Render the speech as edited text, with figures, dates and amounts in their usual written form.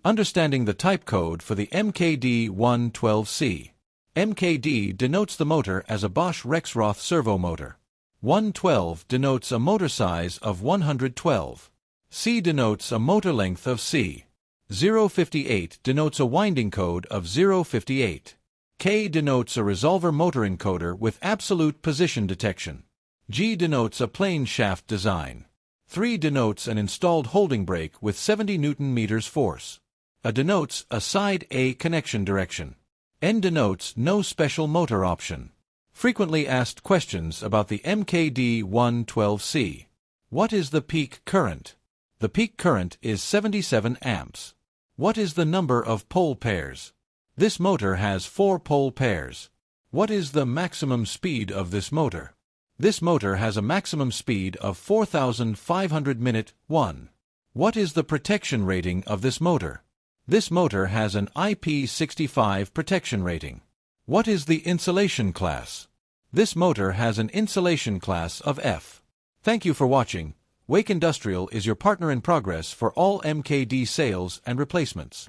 Understanding the type code for the MKD112C. MKD denotes the motor as a Bosch Rexroth servo motor. 112 denotes a motor size of 112. C denotes a motor length of C. 058 denotes a winding code of 058. K denotes a resolver motor encoder with absolute position detection. G denotes a plain shaft design. 3 denotes an installed holding brake with 70 Nm force. A denotes a side A connection direction. N denotes no special motor option. Frequently asked questions about the MKD112C. What is the peak current? The peak current is 77 amps. What is the number of pole pairs? This motor has 4 pole pairs. What is the maximum speed of this motor? This motor has a maximum speed of 4,500 minute 1. What is the protection rating of this motor? This motor has an IP65 protection rating. What is the insulation class? This motor has an insulation class of F. Thank you for watching. Wake Industrial is your partner in progress for all MKD sales and replacements.